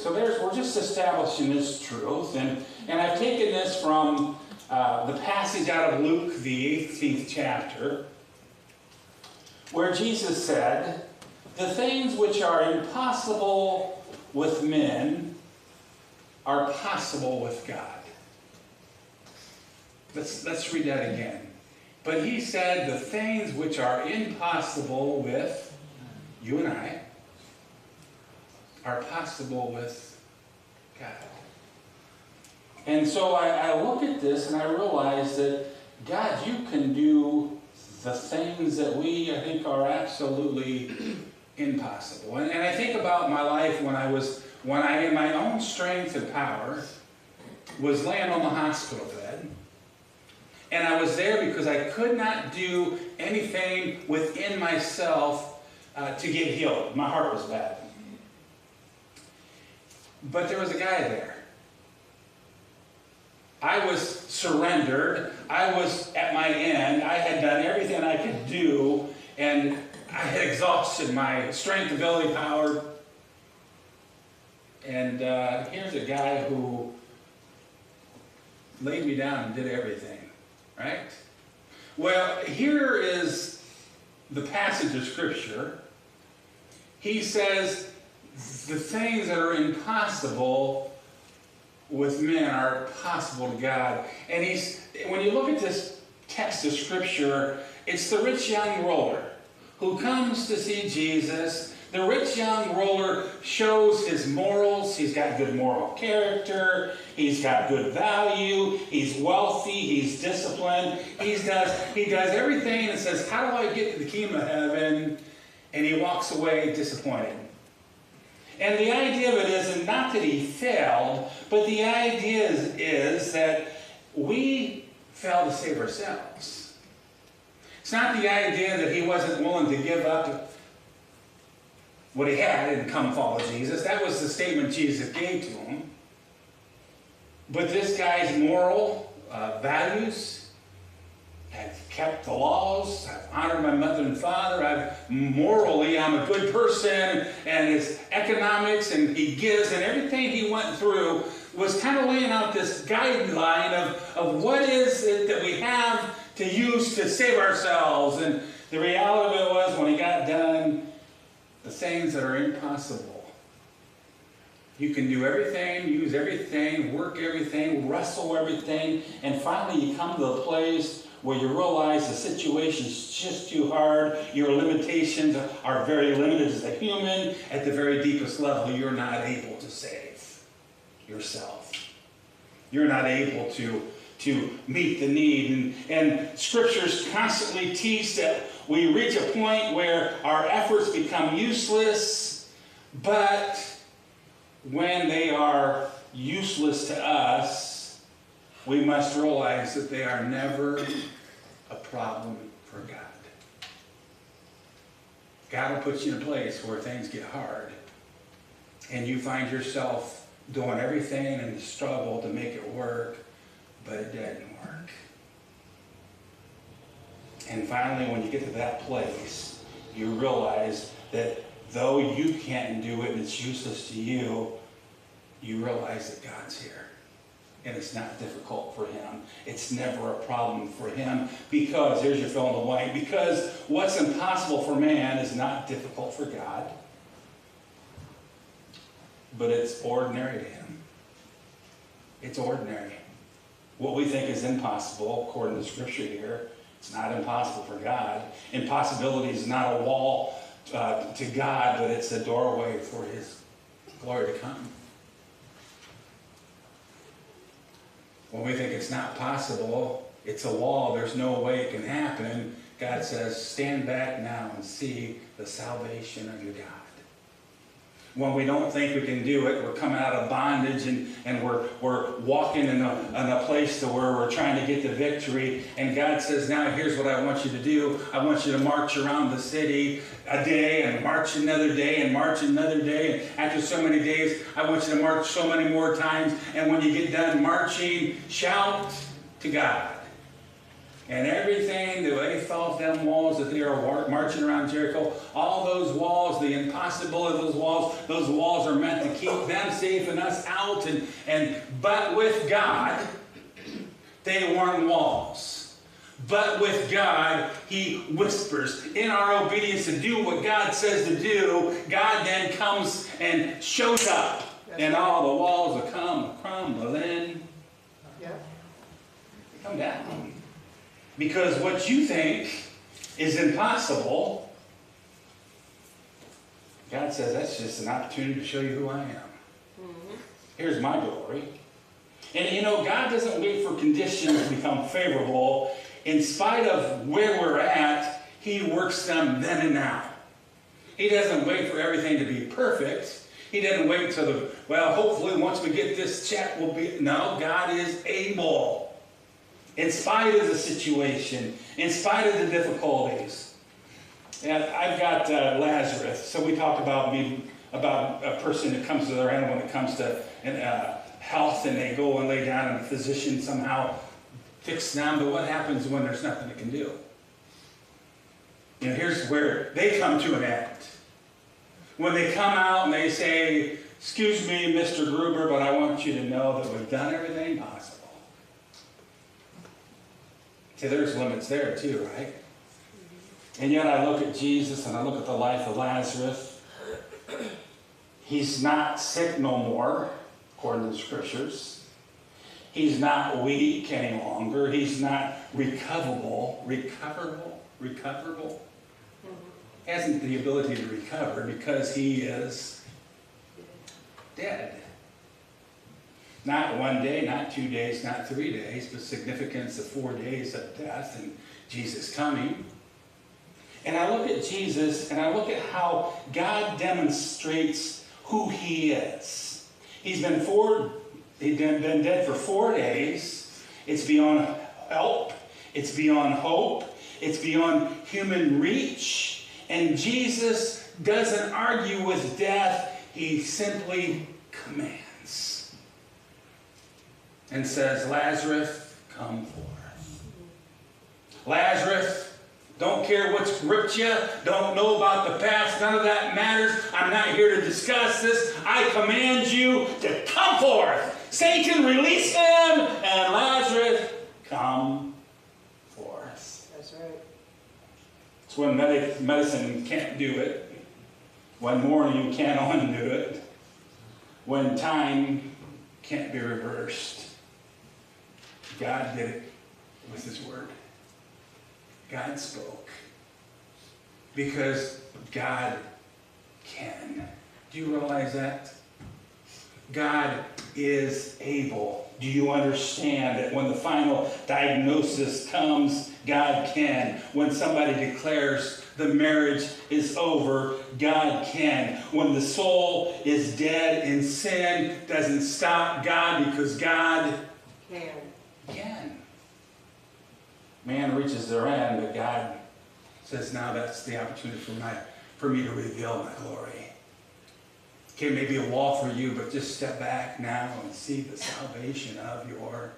So we're just establishing this truth. And I've taken this from the passage out of Luke, the 18th chapter, where Jesus said, "The things which are impossible with men are possible with God." Let's read that again. But he said, the things which are impossible with you and I are possible with God. And so I look at this and I realize that, God, you can do the things that I think are absolutely impossible. And I think about my life when I in my own strength and power was laying on the hospital bed. And I was there because I could not do anything within myself to get healed. My heart was bad. But there was a guy there. I was surrendered. I was at my end. I had done everything I could do, and I had exhausted my strength, ability, power. And here's a guy who laid me down and did everything, right? Well, here is the passage of Scripture. He says, the things that are impossible with men are possible to God. And when you look at this text of Scripture, it's the rich young ruler who comes to see Jesus. The rich young ruler shows his morals. He's got good moral character. He's got good value. He's wealthy. He's disciplined. He does everything and says, how do I get to the kingdom of heaven? And he walks away disappointed. And the idea of it isn't not that he failed, but the idea is that we fail to save ourselves. It's not the idea that he wasn't willing to give up what he had and come follow Jesus. That was the statement Jesus gave to him. But this guy's moral values, I've kept the laws, I've honored my mother and father, I'm a good person, and his economics, and he gives, and everything he went through was kind of laying out this guideline of what is it that we have to use to save ourselves. And the reality of it was, when he got done, the things that are impossible. You can do everything, use everything, work everything, wrestle everything, and finally you come to a place where you realize the situation's just too hard, your limitations are very limited as a human. At the very deepest level, you're not able to save yourself. You're not able to meet the need. And Scriptures constantly teach that we reach a point where our efforts become useless, but when they are useless to us, we must realize that they are never a problem for God. God will put you in a place where things get hard, and you find yourself doing everything in the struggle to make it work, but it doesn't work. And finally, when you get to that place, you realize that though you can't do it and it's useless to you, you realize that God's here. And it's not difficult for him. It's never a problem for him, because, here's your fill in the blank, because what's impossible for man is not difficult for God, but it's ordinary to him. It's ordinary. What we think is impossible, according to Scripture here, it's not impossible for God. Impossibility is not a wall to God, but it's a doorway for his glory to come. When we think it's not possible, it's a wall, there's no way it can happen, God says, stand back now and see the salvation of your God. When we don't think we can do it, we're coming out of bondage and we're walking in a place to where we're trying to get the victory. And God says, now here's what I want you to do. I want you to march around the city a day and march another day and march another day. And after so many days, I want you to march so many more times. And when you get done marching, shout to God. And everything that they thought them walls that they we are marching around Jericho. All those walls, the impossibility of those walls are meant to keep them safe and us out. But with God, they weren't walls. But with God, He whispers. In our obedience to do what God says to do, God then comes and shows up. And all the walls will come crumbling. Yeah. Come down. Because what you think is impossible, God says that's just an opportunity to show you who I am. Mm-hmm. Here's my glory. And you know, God doesn't wait for conditions to become favorable. In spite of where we're at, He works them then and now. He doesn't wait for everything to be perfect. He doesn't wait until hopefully once we get this check, we'll be... No, God is able. In spite of the situation, in spite of the difficulties. And I've got Lazarus. So we talked about a person that comes to their end when it comes to health, and they go and lay down, and the physician somehow fixes them. But what happens when there's nothing they can do? You know, here's where they come to an end. When they come out and they say, "Excuse me, Mr. Gruber, but I want you to know that we've done everything possible." See, there's limits there too, right? And yet I look at Jesus and I look at the life of Lazarus. He's not sick no more, according to the Scriptures. He's not weak any longer. He's not recoverable. He hasn't the ability to recover because he is dead. Not 1 day, not 2 days, not 3 days, but significance of 4 days of death and Jesus coming. And I look at Jesus and I look at how God demonstrates who He is. He's been dead for 4 days. It's beyond help. It's beyond hope. It's beyond human reach. And Jesus doesn't argue with death. He simply commands and says, "Lazarus, come forth." Lazarus, don't care what's gripped you. Don't know about the past. None of that matters. I'm not here to discuss this. I command you to come forth. Satan, release him. And Lazarus, come forth. That's right. It's when medicine can't do it. When mourning can't undo it. When time can't be reversed. God did it with His word. God spoke. Because God can. Do you realize that? God is able. Do you understand that when the final diagnosis comes, God can? When somebody declares the marriage is over, God can. When the soul is dead in sin, doesn't stop God because God can. Man reaches their end, but God says, now that's the opportunity for me to reveal my glory. Okay, maybe a wall for you, but just step back now and see the salvation of your